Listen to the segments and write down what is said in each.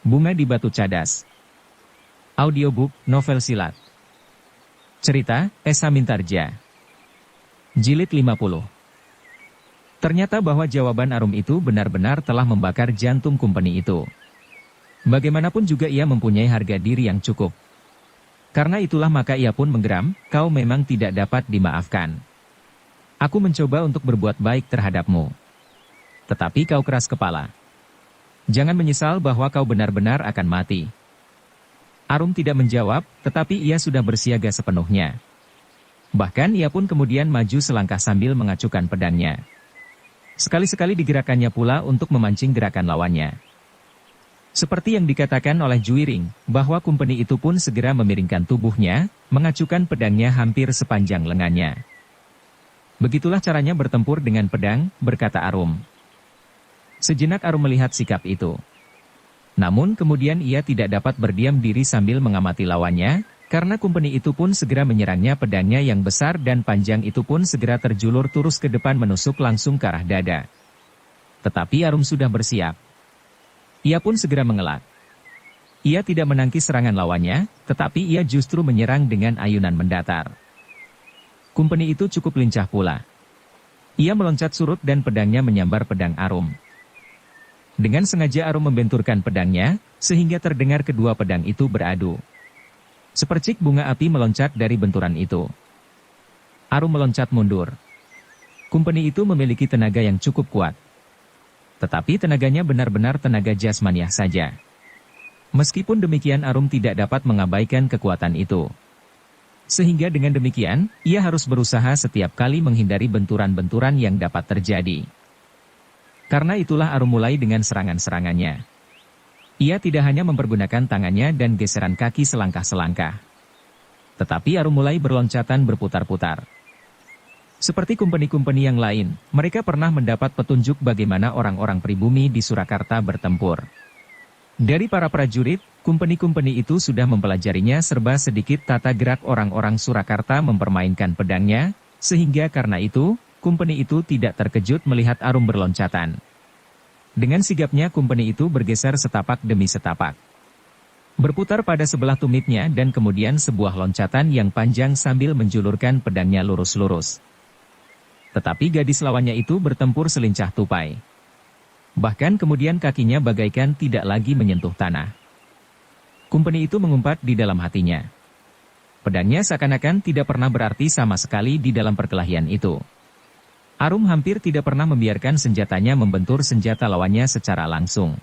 Bunga di Batu Cadas. Audiobook, novel silat. Cerita, Esa Mintarja. Jilid 50. Ternyata bahwa jawaban Arum itu benar-benar telah membakar jantung company itu. Bagaimanapun juga ia mempunyai harga diri yang cukup. Karena itulah maka ia pun menggeram, kau memang tidak dapat dimaafkan. Aku mencoba untuk berbuat baik terhadapmu. Tetapi kau keras kepala. Jangan menyesal bahwa kau benar-benar akan mati. Arum tidak menjawab, tetapi ia sudah bersiaga sepenuhnya. Bahkan ia pun kemudian maju selangkah sambil mengacukan pedangnya. Sekali-sekali digerakkannya pula untuk memancing gerakan lawannya. Seperti yang dikatakan oleh Juiring, bahwa company itu pun segera memiringkan tubuhnya, mengacukan pedangnya hampir sepanjang lengannya. Begitulah caranya bertempur dengan pedang, berkata Arum. Sejenak Arum melihat sikap itu. Namun kemudian ia tidak dapat berdiam diri sambil mengamati lawannya, karena company itu pun segera menyerangnya pedangnya yang besar dan panjang itu pun segera terjulur terus ke depan menusuk langsung ke arah dada. Tetapi Arum sudah bersiap. Ia pun segera mengelak. Ia tidak menangkis serangan lawannya, tetapi ia justru menyerang dengan ayunan mendatar. Company itu cukup lincah pula. Ia meloncat surut dan pedangnya menyambar pedang Arum. Dengan sengaja Arum membenturkan pedangnya, sehingga terdengar kedua pedang itu beradu. Sepercik bunga api meloncat dari benturan itu. Arum meloncat mundur. Company itu memiliki tenaga yang cukup kuat. Tetapi tenaganya benar-benar tenaga jasmaniah saja. Meskipun demikian Arum tidak dapat mengabaikan kekuatan itu. Sehingga dengan demikian, ia harus berusaha setiap kali menghindari benturan-benturan yang dapat terjadi. Karena itulah Arum mulai dengan serangan-serangannya. Ia tidak hanya mempergunakan tangannya dan geseran kaki selangkah-selangkah. Tetapi Arum mulai berloncatan berputar-putar. Seperti company-company yang lain, mereka pernah mendapat petunjuk bagaimana orang-orang pribumi di Surakarta bertempur. Dari para prajurit, company-company itu sudah mempelajarinya serba sedikit tata gerak orang-orang Surakarta mempermainkan pedangnya, sehingga karena itu, company itu tidak terkejut melihat Arum berloncatan. Dengan sigapnya company itu bergeser setapak demi setapak. Berputar pada sebelah tumitnya dan kemudian sebuah loncatan yang panjang sambil menjulurkan pedangnya lurus-lurus. Tetapi gadis lawannya itu bertempur selincah tupai. Bahkan kemudian kakinya bagaikan tidak lagi menyentuh tanah. Company itu mengumpat di dalam hatinya. Pedangnya seakan-akan tidak pernah berarti sama sekali di dalam perkelahian itu. Arum hampir tidak pernah membiarkan senjatanya membentur senjata lawannya secara langsung.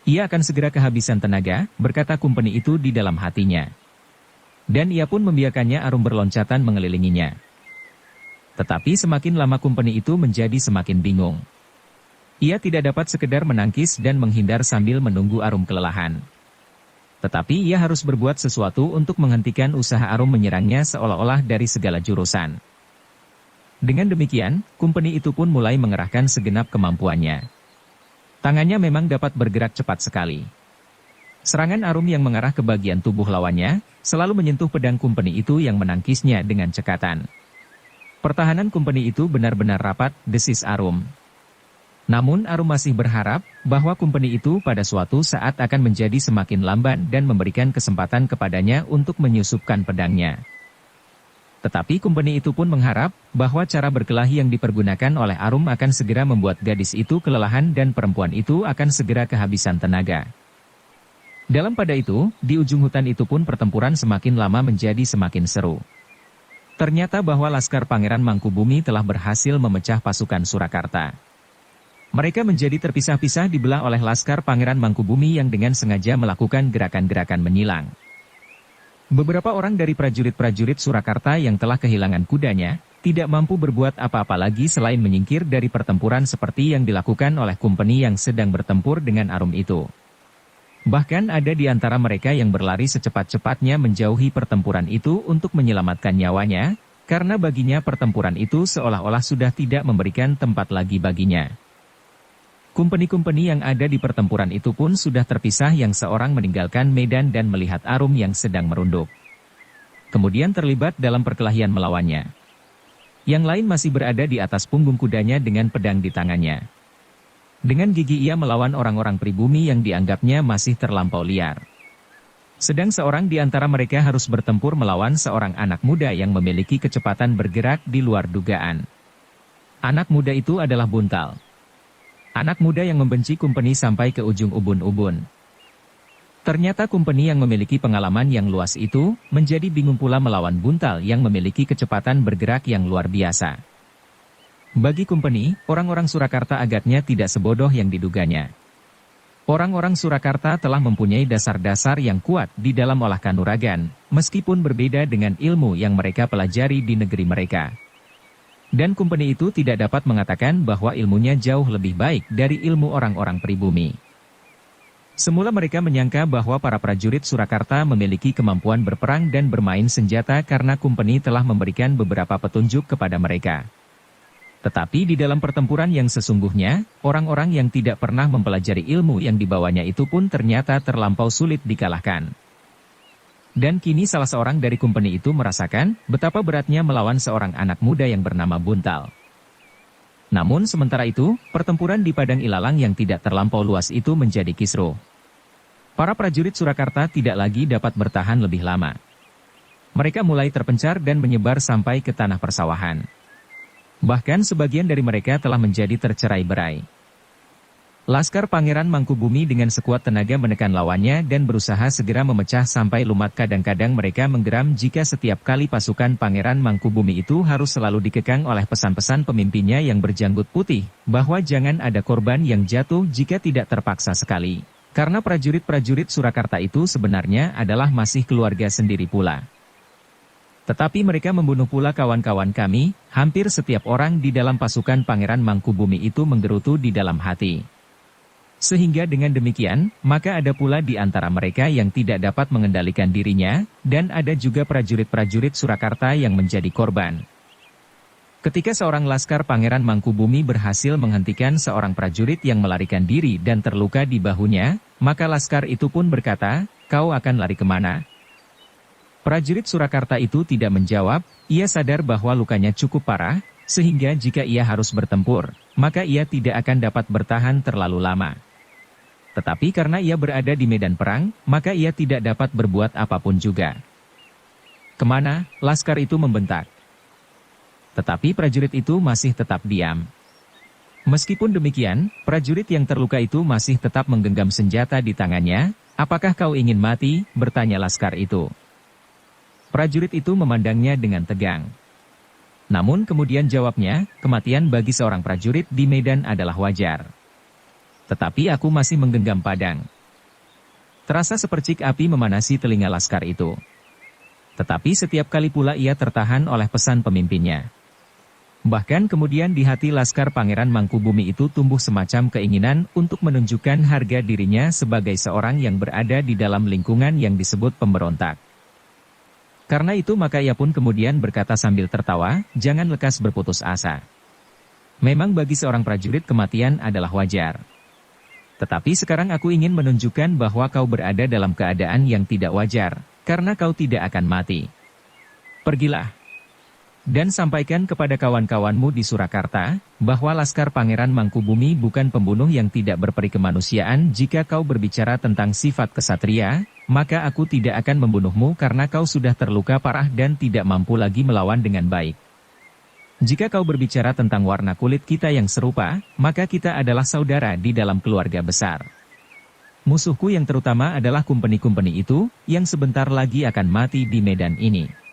Ia akan segera kehabisan tenaga, berkata company itu di dalam hatinya. Dan ia pun membiarkannya Arum berloncatan mengelilinginya. Tetapi semakin lama company itu menjadi semakin bingung. Ia tidak dapat sekedar menangkis dan menghindar sambil menunggu Arum kelelahan. Tetapi ia harus berbuat sesuatu untuk menghentikan usaha Arum menyerangnya seolah-olah dari segala jurusan. Dengan demikian, company itu pun mulai mengerahkan segenap kemampuannya. Tangannya memang dapat bergerak cepat sekali. Serangan Arum yang mengarah ke bagian tubuh lawannya, selalu menyentuh pedang company itu yang menangkisnya dengan cekatan. Pertahanan company itu benar-benar rapat, desis Arum. Namun Arum masih berharap, bahwa company itu pada suatu saat akan menjadi semakin lamban dan memberikan kesempatan kepadanya untuk menyusupkan pedangnya. Tetapi company itu pun mengharap, bahwa cara berkelahi yang dipergunakan oleh Arum akan segera membuat gadis itu kelelahan dan perempuan itu akan segera kehabisan tenaga. Dalam pada itu, di ujung hutan itu pun pertempuran semakin lama menjadi semakin seru. Ternyata bahwa Laskar Pangeran Mangkubumi telah berhasil memecah pasukan Surakarta. Mereka menjadi terpisah-pisah dibelah oleh Laskar Pangeran Mangkubumi yang dengan sengaja melakukan gerakan-gerakan menyilang. Beberapa orang dari prajurit-prajurit Surakarta yang telah kehilangan kudanya, tidak mampu berbuat apa-apa lagi selain menyingkir dari pertempuran seperti yang dilakukan oleh company yang sedang bertempur dengan Arum itu. Bahkan ada di antara mereka yang berlari secepat-cepatnya menjauhi pertempuran itu untuk menyelamatkan nyawanya, karena baginya pertempuran itu seolah-olah sudah tidak memberikan tempat lagi baginya. Company-company yang ada di pertempuran itu pun sudah terpisah yang seorang meninggalkan medan dan melihat Arum yang sedang merunduk. Kemudian terlibat dalam perkelahian melawannya. Yang lain masih berada di atas punggung kudanya dengan pedang di tangannya. Dengan gigih ia melawan orang-orang pribumi yang dianggapnya masih terlampau liar. Sedang seorang di antara mereka harus bertempur melawan seorang anak muda yang memiliki kecepatan bergerak di luar dugaan. Anak muda itu adalah Buntal. Anak muda yang membenci Kumpeni sampai ke ujung ubun-ubun. Ternyata Kumpeni yang memiliki pengalaman yang luas itu, menjadi bingung pula melawan Buntal yang memiliki kecepatan bergerak yang luar biasa. Bagi Kumpeni, orang-orang Surakarta agaknya tidak sebodoh yang diduganya. Orang-orang Surakarta telah mempunyai dasar-dasar yang kuat di dalam olah kanuragan, meskipun berbeda dengan ilmu yang mereka pelajari di negeri mereka. Dan Kumpeni itu tidak dapat mengatakan bahwa ilmunya jauh lebih baik dari ilmu orang-orang pribumi. Semula mereka menyangka bahwa para prajurit Surakarta memiliki kemampuan berperang dan bermain senjata karena Kumpeni telah memberikan beberapa petunjuk kepada mereka. Tetapi di dalam pertempuran yang sesungguhnya, orang-orang yang tidak pernah mempelajari ilmu yang dibawanya itu pun ternyata terlampau sulit dikalahkan. Dan kini salah seorang dari Kumpeni itu merasakan betapa beratnya melawan seorang anak muda yang bernama Buntal. Namun sementara itu, pertempuran di Padang Ilalang yang tidak terlampau luas itu menjadi kisruh. Para prajurit Surakarta tidak lagi dapat bertahan lebih lama. Mereka mulai terpencar dan menyebar sampai ke tanah persawahan. Bahkan sebagian dari mereka telah menjadi tercerai-berai. Laskar Pangeran Mangkubumi dengan sekuat tenaga menekan lawannya dan berusaha segera memecah sampai lumat. Kadang-kadang mereka menggeram jika setiap kali pasukan Pangeran Mangkubumi itu harus selalu dikekang oleh pesan-pesan pemimpinnya yang berjanggut putih, bahwa jangan ada korban yang jatuh jika tidak terpaksa sekali. Karena prajurit-prajurit Surakarta itu sebenarnya adalah masih keluarga sendiri pula. Tetapi mereka membunuh pula kawan-kawan kami, hampir setiap orang di dalam pasukan Pangeran Mangkubumi itu menggerutu di dalam hati. Sehingga dengan demikian, maka ada pula di antara mereka yang tidak dapat mengendalikan dirinya, dan ada juga prajurit-prajurit Surakarta yang menjadi korban. Ketika seorang laskar Pangeran Mangkubumi berhasil menghentikan seorang prajurit yang melarikan diri dan terluka di bahunya, maka laskar itu pun berkata, "Kau akan lari kemana?" Prajurit Surakarta itu tidak menjawab, ia sadar bahwa lukanya cukup parah, sehingga jika ia harus bertempur, maka ia tidak akan dapat bertahan terlalu lama. Tetapi karena ia berada di medan perang, maka ia tidak dapat berbuat apapun juga. "Kemana?" laskar itu membentak. Tetapi prajurit itu masih tetap diam. Meskipun demikian, prajurit yang terluka itu masih tetap menggenggam senjata di tangannya. "Apakah kau ingin mati?" bertanya laskar itu. Prajurit itu memandangnya dengan tegang. Namun kemudian jawabnya, "Kematian bagi seorang prajurit di medan adalah wajar. Tetapi aku masih menggenggam padang." Terasa sepercik api memanasi telinga laskar itu. Tetapi setiap kali pula ia tertahan oleh pesan pemimpinnya. Bahkan kemudian di hati laskar Pangeran Mangkubumi itu tumbuh semacam keinginan untuk menunjukkan harga dirinya sebagai seorang yang berada di dalam lingkungan yang disebut pemberontak. Karena itu maka ia pun kemudian berkata sambil tertawa, "Jangan lekas berputus asa. Memang bagi seorang prajurit kematian adalah wajar. Tetapi sekarang aku ingin menunjukkan bahwa kau berada dalam keadaan yang tidak wajar, karena kau tidak akan mati. Pergilah dan sampaikan kepada kawan-kawanmu di Surakarta, bahwa laskar Pangeran Mangkubumi bukan pembunuh yang tidak berperi kemanusiaan. Jika kau berbicara tentang sifat kesatria, maka aku tidak akan membunuhmu karena kau sudah terluka parah dan tidak mampu lagi melawan dengan baik. Jika kau berbicara tentang warna kulit kita yang serupa, maka kita adalah saudara di dalam keluarga besar. Musuhku yang terutama adalah kumpeni-kumpeni itu, yang sebentar lagi akan mati di medan ini.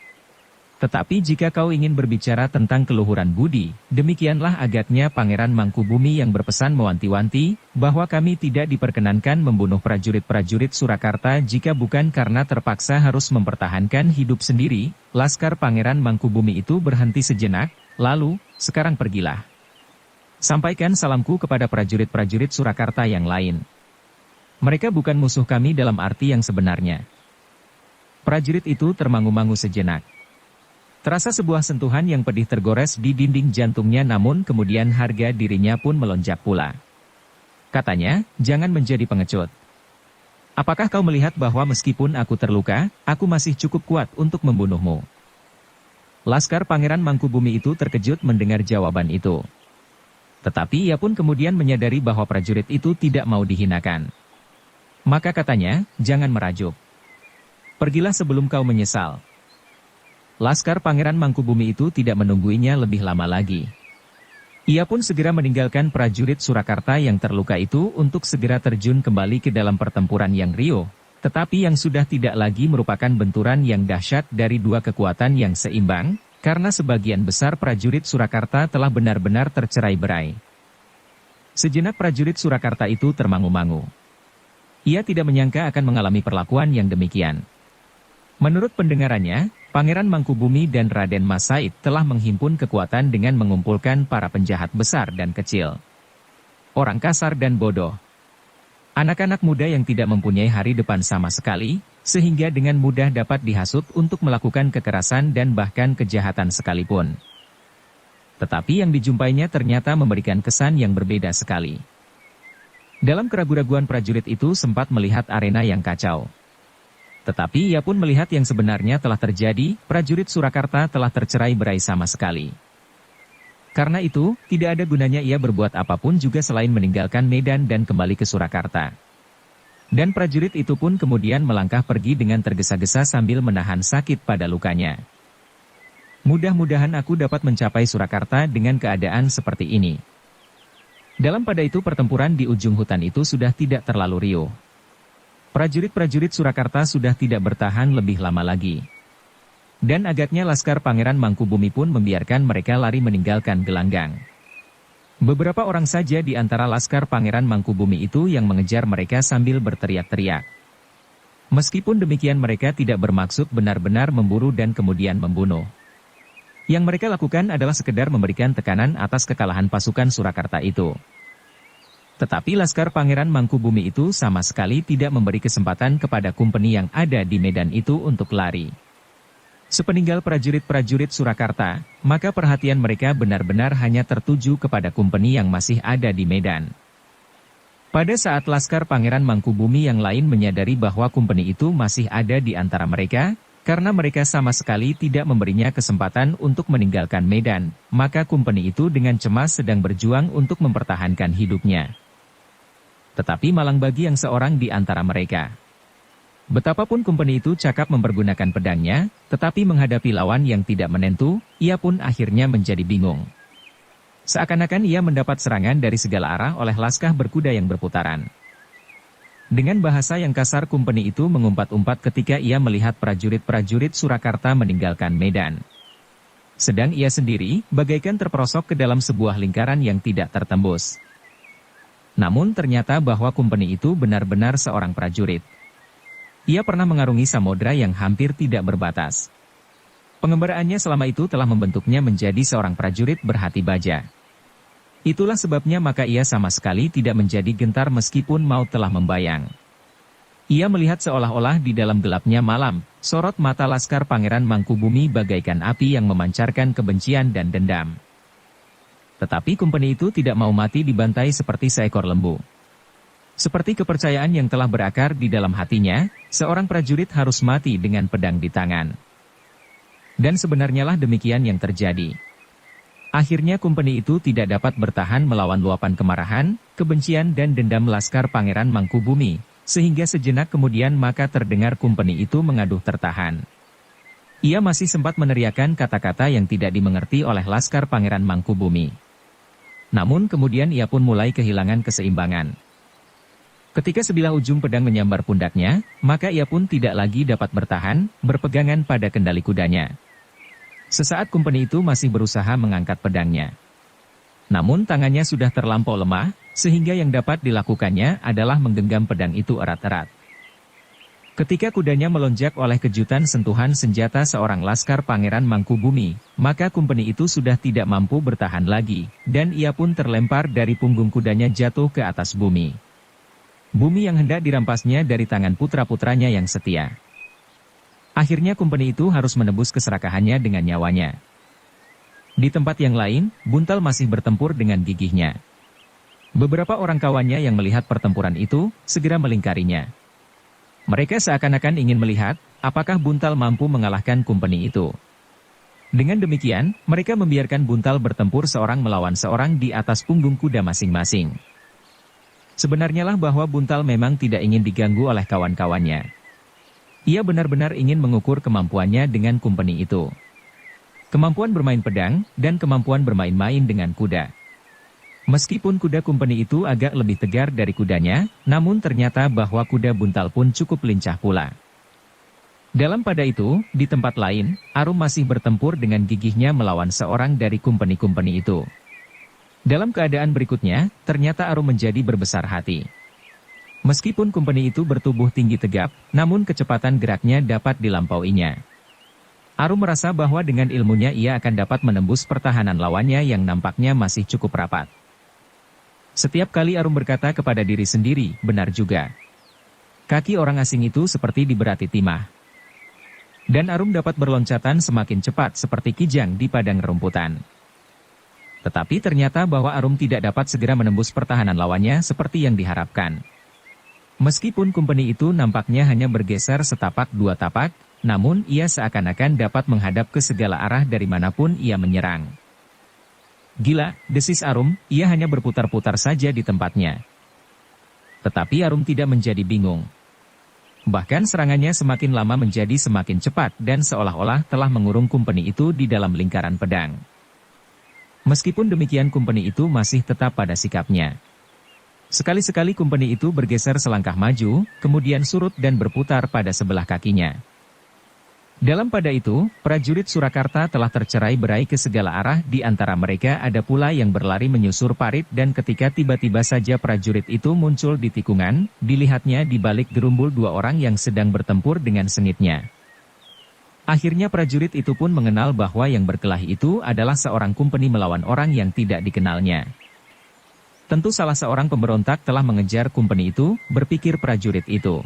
Tetapi jika kau ingin berbicara tentang keluhuran budi, demikianlah agaknya Pangeran Mangkubumi yang berpesan mewanti-wanti, bahwa kami tidak diperkenankan membunuh prajurit-prajurit Surakarta jika bukan karena terpaksa harus mempertahankan hidup sendiri." Laskar Pangeran Mangkubumi itu berhenti sejenak, lalu, "Sekarang pergilah. Sampaikan salamku kepada prajurit-prajurit Surakarta yang lain. Mereka bukan musuh kami dalam arti yang sebenarnya." Prajurit itu termangu-mangu sejenak. Terasa sebuah sentuhan yang pedih tergores di dinding jantungnya, namun kemudian harga dirinya pun melonjak pula. Katanya, "Jangan menjadi pengecut. Apakah kau melihat bahwa meskipun aku terluka, aku masih cukup kuat untuk membunuhmu?" Laskar Pangeran Mangkubumi itu terkejut mendengar jawaban itu. Tetapi ia pun kemudian menyadari bahwa prajurit itu tidak mau dihinakan. Maka katanya, jangan merajuk. Pergilah sebelum kau menyesal. Laskar Pangeran Mangkubumi itu tidak menungguinya lebih lama lagi. Ia pun segera meninggalkan prajurit Surakarta yang terluka itu untuk segera terjun kembali ke dalam pertempuran yang riuh, tetapi yang sudah tidak lagi merupakan benturan yang dahsyat dari dua kekuatan yang seimbang, karena sebagian besar prajurit Surakarta telah benar-benar tercerai-berai. Sejenak prajurit Surakarta itu termangu-mangu. Ia tidak menyangka akan mengalami perlakuan yang demikian. Menurut pendengarannya, Pangeran Mangkubumi dan Raden Mas Said telah menghimpun kekuatan dengan mengumpulkan para penjahat besar dan kecil. Orang kasar dan bodoh. Anak-anak muda yang tidak mempunyai hari depan sama sekali, sehingga dengan mudah dapat dihasut untuk melakukan kekerasan dan bahkan kejahatan sekalipun. Tetapi yang dijumpainya ternyata memberikan kesan yang berbeda sekali. Dalam keraguan-raguan prajurit itu sempat melihat arena yang kacau. Tetapi ia pun melihat yang sebenarnya telah terjadi, prajurit Surakarta telah tercerai-berai sama sekali. Karena itu, tidak ada gunanya ia berbuat apapun juga selain meninggalkan medan dan kembali ke Surakarta. Dan prajurit itu pun kemudian melangkah pergi dengan tergesa-gesa sambil menahan sakit pada lukanya. Mudah-mudahan aku dapat mencapai Surakarta dengan keadaan seperti ini. Dalam pada itu pertempuran di ujung hutan itu sudah tidak terlalu riuh. Prajurit-prajurit Surakarta sudah tidak bertahan lebih lama lagi. Dan agaknya Laskar Pangeran Mangkubumi pun membiarkan mereka lari meninggalkan gelanggang. Beberapa orang saja di antara Laskar Pangeran Mangkubumi itu yang mengejar mereka sambil berteriak-teriak. Meskipun demikian mereka tidak bermaksud benar-benar memburu dan kemudian membunuh. Yang mereka lakukan adalah sekedar memberikan tekanan atas kekalahan pasukan Surakarta itu. Tetapi Laskar Pangeran Mangkubumi itu sama sekali tidak memberi kesempatan kepada kumpeni yang ada di medan itu untuk lari. Sepeninggal prajurit-prajurit Surakarta, maka perhatian mereka benar-benar hanya tertuju kepada kumpeni yang masih ada di medan. Pada saat Laskar Pangeran Mangkubumi yang lain menyadari bahwa kumpeni itu masih ada di antara mereka, karena mereka sama sekali tidak memberinya kesempatan untuk meninggalkan medan, maka kumpeni itu dengan cemas sedang berjuang untuk mempertahankan hidupnya. Tetapi malang bagi yang seorang di antara mereka. Betapapun kumpeni itu cakap mempergunakan pedangnya, tetapi menghadapi lawan yang tidak menentu, ia pun akhirnya menjadi bingung. Seakan-akan ia mendapat serangan dari segala arah oleh laskar berkuda yang berputaran. Dengan bahasa yang kasar kumpeni itu mengumpat-umpat ketika ia melihat prajurit-prajurit Surakarta meninggalkan medan. Sedang ia sendiri, bagaikan terperosok ke dalam sebuah lingkaran yang tidak tertembus. Namun ternyata bahwa kumpeni itu benar-benar seorang prajurit. Ia pernah mengarungi samudera yang hampir tidak berbatas. Pengembaraannya selama itu telah membentuknya menjadi seorang prajurit berhati baja. Itulah sebabnya maka ia sama sekali tidak menjadi gentar meskipun maut telah membayang. Ia melihat seolah-olah di dalam gelapnya malam, sorot mata Laskar Pangeran Mangkubumi bagaikan api yang memancarkan kebencian dan dendam. Tetapi kumpeni itu tidak mau mati dibantai seperti seekor lembu. Seperti kepercayaan yang telah berakar di dalam hatinya, seorang prajurit harus mati dengan pedang di tangan. Dan sebenarnya lah demikian yang terjadi. Akhirnya kumpeni itu tidak dapat bertahan melawan luapan kemarahan, kebencian dan dendam Laskar Pangeran Mangkubumi, sehingga sejenak kemudian maka terdengar kumpeni itu mengaduh tertahan. Ia masih sempat meneriakkan kata-kata yang tidak dimengerti oleh Laskar Pangeran Mangkubumi. Namun kemudian ia pun mulai kehilangan keseimbangan. Ketika sebilah ujung pedang menyambar pundaknya, maka ia pun tidak lagi dapat bertahan, berpegangan pada kendali kudanya. Sesaat kumpeni itu masih berusaha mengangkat pedangnya. Namun tangannya sudah terlampau lemah, sehingga yang dapat dilakukannya adalah menggenggam pedang itu erat-erat. Ketika kudanya melonjak oleh kejutan sentuhan senjata seorang Laskar Pangeran Mangkubumi, maka kumpeni itu sudah tidak mampu bertahan lagi, dan ia pun terlempar dari punggung kudanya jatuh ke atas bumi. Bumi yang hendak dirampasnya dari tangan putra-putranya yang setia. Akhirnya kumpeni itu harus menebus keserakahannya dengan nyawanya. Di tempat yang lain, Buntal masih bertempur dengan gigihnya. Beberapa orang kawannya yang melihat pertempuran itu, segera melingkarinya. Mereka seakan-akan ingin melihat, apakah Buntal mampu mengalahkan kumpeni itu. Dengan demikian, mereka membiarkan buntal bertempur seorang melawan seorang di atas punggung kuda masing-masing. Sebenarnya lah bahwa buntal memang tidak ingin diganggu oleh kawan-kawannya. Ia benar-benar ingin mengukur kemampuannya dengan kumpeni itu. Kemampuan bermain pedang, dan kemampuan bermain-main dengan kuda. Meskipun kuda kumpeni itu agak lebih tegar dari kudanya, namun ternyata bahwa kuda buntal pun cukup lincah pula. Dalam pada itu, di tempat lain, Arum masih bertempur dengan gigihnya melawan seorang dari kumpeni-kumpeni itu. Dalam keadaan berikutnya, ternyata Arum menjadi berbesar hati. Meskipun kumpeni itu bertubuh tinggi tegap, namun kecepatan geraknya dapat dilampauinya. Arum merasa bahwa dengan ilmunya ia akan dapat menembus pertahanan lawannya yang nampaknya masih cukup rapat. Setiap kali Arum berkata kepada diri sendiri, benar juga. Kaki orang asing itu seperti diberati timah. Dan Arum dapat berloncatan semakin cepat seperti kijang di padang rumputan. Tetapi ternyata bahwa Arum tidak dapat segera menembus pertahanan lawannya seperti yang diharapkan. Meskipun kumpeni itu nampaknya hanya bergeser setapak dua tapak, namun ia seakan-akan dapat menghadap ke segala arah dari manapun ia menyerang. Gila, desis Arum, ia hanya berputar-putar saja di tempatnya. Tetapi Arum tidak menjadi bingung. Bahkan serangannya semakin lama menjadi semakin cepat dan seolah-olah telah mengurung kumpeni itu di dalam lingkaran pedang. Meskipun demikian kumpeni itu masih tetap pada sikapnya. Sekali-sekali kumpeni itu bergeser selangkah maju, kemudian surut dan berputar pada sebelah kakinya. Dalam pada itu, prajurit Surakarta telah tercerai-berai ke segala arah, di antara mereka ada pula yang berlari menyusur parit dan ketika tiba-tiba saja prajurit itu muncul di tikungan, dilihatnya di balik gerumbul dua orang yang sedang bertempur dengan sengitnya. Akhirnya prajurit itu pun mengenal bahwa yang berkelahi itu adalah seorang kumpeni melawan orang yang tidak dikenalnya. Tentu salah seorang pemberontak telah mengejar kumpeni itu, berpikir prajurit itu.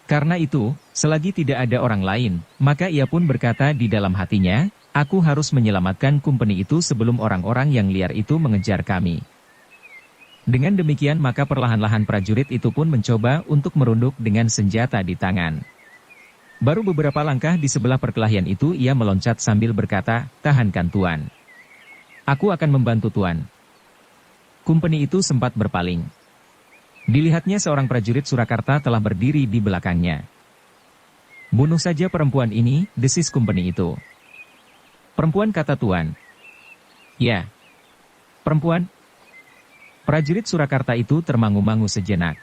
Karena itu, selagi tidak ada orang lain, maka ia pun berkata di dalam hatinya, aku harus menyelamatkan kumpeni itu sebelum orang-orang yang liar itu mengejar kami. Dengan demikian maka perlahan-lahan prajurit itu pun mencoba untuk merunduk dengan senjata di tangan. Baru beberapa langkah di sebelah perkelahian itu ia meloncat sambil berkata, tahankan Tuan. Aku akan membantu Tuan. Kumpeni itu sempat berpaling. Dilihatnya seorang prajurit Surakarta telah berdiri di belakangnya. Bunuh saja perempuan ini, desis kumpeni itu. Perempuan, kata Tuan. Ya. Perempuan. Prajurit Surakarta itu termangu-mangu sejenak.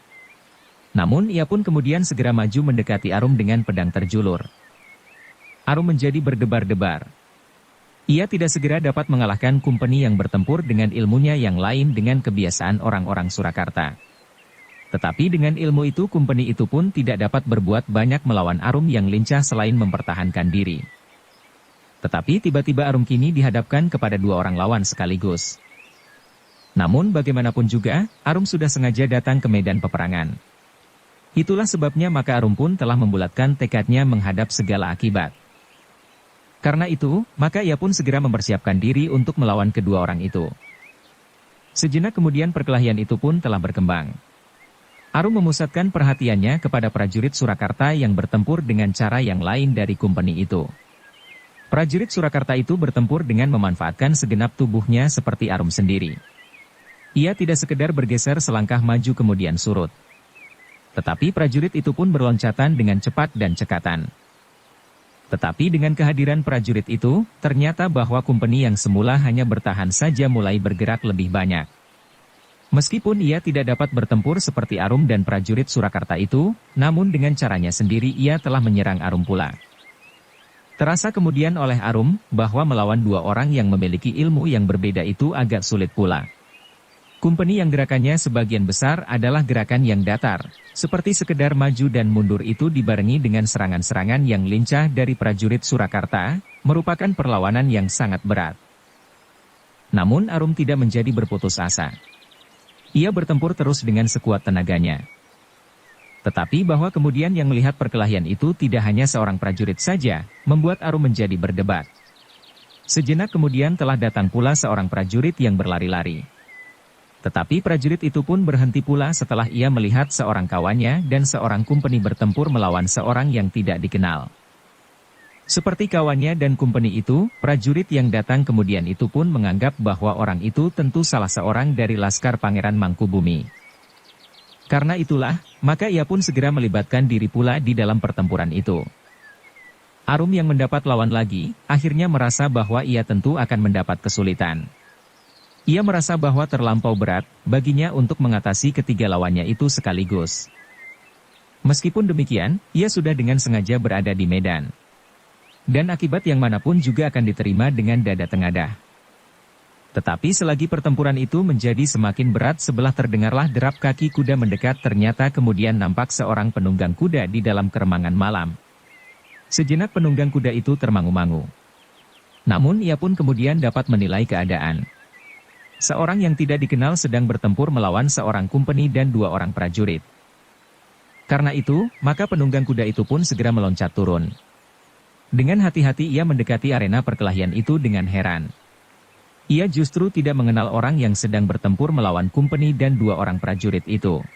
Namun ia pun kemudian segera maju mendekati Arum dengan pedang terjulur. Arum menjadi berdebar-debar. Ia tidak segera dapat mengalahkan kumpeni yang bertempur dengan ilmunya yang lain dengan kebiasaan orang-orang Surakarta. Tetapi dengan ilmu itu kumpeni itu pun tidak dapat berbuat banyak melawan Arum yang lincah selain mempertahankan diri. Tetapi tiba-tiba Arum kini dihadapkan kepada dua orang lawan sekaligus. Namun bagaimanapun juga, Arum sudah sengaja datang ke medan peperangan. Itulah sebabnya maka Arum pun telah membulatkan tekadnya menghadap segala akibat. Karena itu, maka ia pun segera mempersiapkan diri untuk melawan kedua orang itu. Sejenak kemudian perkelahian itu pun telah berkembang. Arum memusatkan perhatiannya kepada prajurit Surakarta yang bertempur dengan cara yang lain dari kumpeni itu. Prajurit Surakarta itu bertempur dengan memanfaatkan segenap tubuhnya seperti Arum sendiri. Ia tidak sekedar bergeser selangkah maju kemudian surut. Tetapi prajurit itu pun berloncatan dengan cepat dan cekatan. Tetapi dengan kehadiran prajurit itu, ternyata bahwa kumpeni yang semula hanya bertahan saja mulai bergerak lebih banyak. Meskipun ia tidak dapat bertempur seperti Arum dan prajurit Surakarta itu, namun dengan caranya sendiri ia telah menyerang Arum pula. Terasa kemudian oleh Arum, bahwa melawan dua orang yang memiliki ilmu yang berbeda itu agak sulit pula. Kumpeni yang gerakannya sebagian besar adalah gerakan yang datar, seperti sekedar maju dan mundur itu dibarengi dengan serangan-serangan yang lincah dari prajurit Surakarta, merupakan perlawanan yang sangat berat. Namun Arum tidak menjadi berputus asa. Ia bertempur terus dengan sekuat tenaganya. Tetapi bahwa kemudian yang melihat perkelahian itu tidak hanya seorang prajurit saja, membuat Arum menjadi berdebat. Sejenak kemudian telah datang pula seorang prajurit yang berlari-lari. Tetapi prajurit itu pun berhenti pula setelah ia melihat seorang kawannya dan seorang kumpeni bertempur melawan seorang yang tidak dikenal. Seperti kawannya dan kumpeni itu, prajurit yang datang kemudian itu pun menganggap bahwa orang itu tentu salah seorang dari laskar Pangeran Mangkubumi. Karena itulah, maka ia pun segera melibatkan diri pula di dalam pertempuran itu. Arum yang mendapat lawan lagi, akhirnya merasa bahwa ia tentu akan mendapat kesulitan. Ia merasa bahwa terlampau berat baginya untuk mengatasi ketiga lawannya itu sekaligus. Meskipun demikian, ia sudah dengan sengaja berada di medan. Dan akibat yang manapun juga akan diterima dengan dada tengadah. Tetapi selagi pertempuran itu menjadi semakin berat sebelah terdengarlah derap kaki kuda mendekat ternyata kemudian nampak seorang penunggang kuda di dalam keremangan malam. Sejenak penunggang kuda itu termangu-mangu. Namun ia pun kemudian dapat menilai keadaan. Seorang yang tidak dikenal sedang bertempur melawan seorang kumpeni dan 2 orang prajurit. Karena itu, maka penunggang kuda itu pun segera meloncat turun. Dengan hati-hati ia mendekati arena perkelahian itu dengan heran. Ia justru tidak mengenal orang yang sedang bertempur melawan kumpeni dan 2 orang prajurit itu.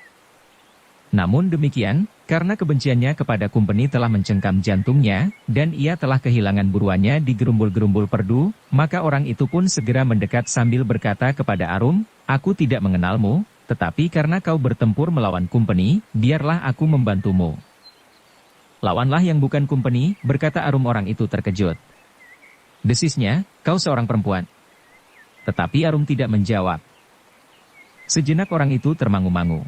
Namun demikian, karena kebenciannya kepada kumpeni telah mencengkam jantungnya, dan ia telah kehilangan buruannya di gerumbul-gerumbul perdu, maka orang itu pun segera mendekat sambil berkata kepada Arum, "Aku tidak mengenalmu, tetapi karena kau bertempur melawan kumpeni, biarlah aku membantumu." "Lawanlah yang bukan kumpeni," berkata Arum. Orang itu terkejut. Desisnya, "Kau seorang perempuan." Tetapi Arum tidak menjawab. Sejenak orang itu termangu-mangu.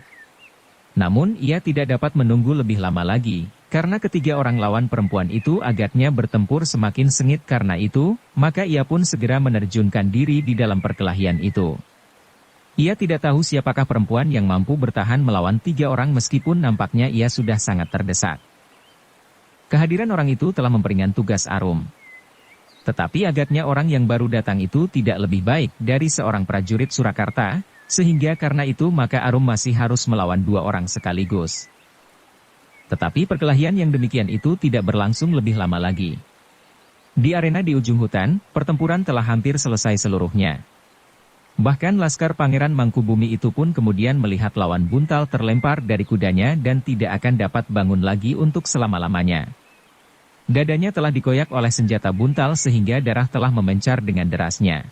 Namun ia tidak dapat menunggu lebih lama lagi, karena ketiga orang lawan perempuan itu agaknya bertempur semakin sengit. Karena itu, maka ia pun segera menerjunkan diri di dalam perkelahian itu. Ia tidak tahu siapakah perempuan yang mampu bertahan melawan 3 orang meskipun nampaknya ia sudah sangat terdesak. Kehadiran orang itu telah memperingan tugas Arum. Tetapi agaknya orang yang baru datang itu tidak lebih baik dari seorang prajurit Surakarta, sehingga karena itu maka Arum masih harus melawan 2 orang sekaligus. Tetapi perkelahian yang demikian itu tidak berlangsung lebih lama lagi. Di arena di ujung hutan, pertempuran telah hampir selesai seluruhnya. Bahkan laskar Pangeran Mangkubumi itu pun kemudian melihat lawan buntal terlempar dari kudanya dan tidak akan dapat bangun lagi untuk selama-lamanya. Dadanya telah dikoyak oleh senjata buntal sehingga darah telah memencar dengan derasnya.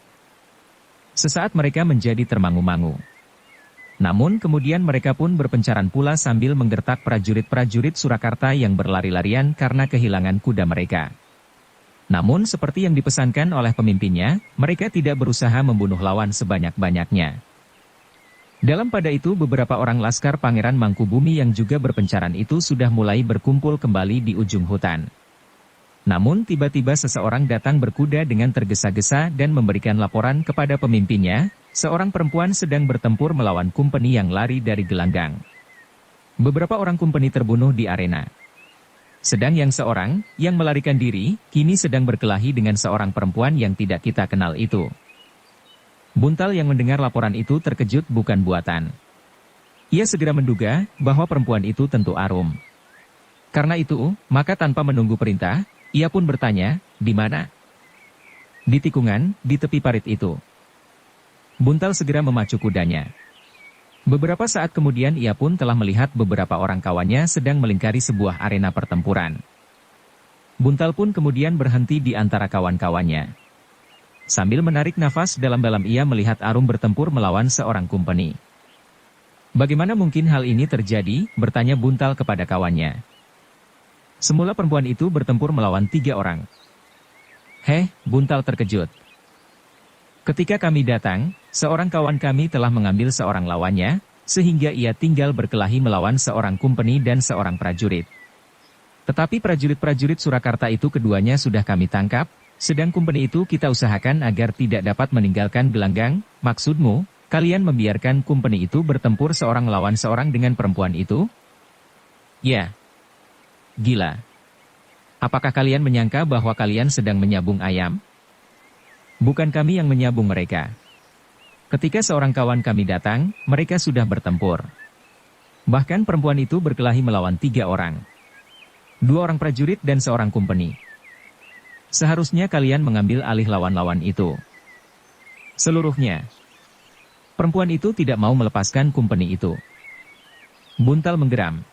Sesaat mereka menjadi termangu-mangu. Namun kemudian mereka pun berpencaran pula sambil menggertak prajurit-prajurit Surakarta yang berlari-larian karena kehilangan kuda mereka. Namun seperti yang dipesankan oleh pemimpinnya, mereka tidak berusaha membunuh lawan sebanyak-banyaknya. Dalam pada itu beberapa orang laskar Pangeran Mangkubumi yang juga berpencaran itu sudah mulai berkumpul kembali di ujung hutan. Namun tiba-tiba seseorang datang berkuda dengan tergesa-gesa dan memberikan laporan kepada pemimpinnya, seorang perempuan sedang bertempur melawan kumpeni yang lari dari gelanggang. Beberapa orang kumpeni terbunuh di arena. Sedang yang seorang, yang melarikan diri, kini sedang berkelahi dengan seorang perempuan yang tidak kita kenal itu. Buntal yang mendengar laporan itu terkejut bukan buatan. Ia segera menduga bahwa perempuan itu tentu Arum. Karena itu, maka tanpa menunggu perintah, ia pun bertanya, "Di mana?" "Di tikungan, di tepi parit itu." Buntal segera memacu kudanya. Beberapa saat kemudian ia pun telah melihat beberapa orang kawannya sedang melingkari sebuah arena pertempuran. Buntal pun kemudian berhenti di antara kawan-kawannya. Sambil menarik nafas dalam-dalam ia melihat Arum bertempur melawan seorang kumpeni. "Bagaimana mungkin hal ini terjadi?" bertanya Buntal kepada kawannya. "Semula perempuan itu bertempur melawan 3 orang. "Heh," Buntal terkejut. "Ketika kami datang, seorang kawan kami telah mengambil seorang lawannya, sehingga ia tinggal berkelahi melawan seorang kumpeni dan seorang prajurit. Tetapi prajurit-prajurit Surakarta itu keduanya sudah kami tangkap, sedang kumpeni itu kita usahakan agar tidak dapat meninggalkan gelanggang." "Maksudmu, kalian membiarkan kumpeni itu bertempur seorang lawan seorang dengan perempuan itu?" "Ya." "Gila. Apakah kalian menyangka bahwa kalian sedang menyabung ayam? Bukan kami yang menyabung mereka. Ketika seorang kawan kami datang, mereka sudah bertempur. Bahkan perempuan itu berkelahi melawan 3 orang. 2 orang prajurit dan seorang kumpeni. Seharusnya kalian mengambil alih lawan-lawan itu. Seluruhnya." Perempuan itu tidak mau melepaskan kumpeni itu. Buntal menggeram.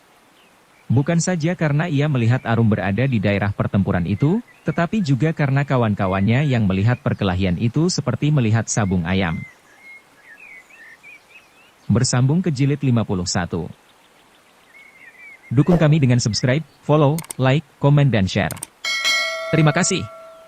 Bukan saja karena ia melihat Arum berada di daerah pertempuran itu, Tetapi juga karena kawan-kawannya yang melihat perkelahian itu seperti melihat sabung ayam. Bersambung ke jilid 51. Dukung kami dengan subscribe, follow, like, komen dan share. Terima kasih.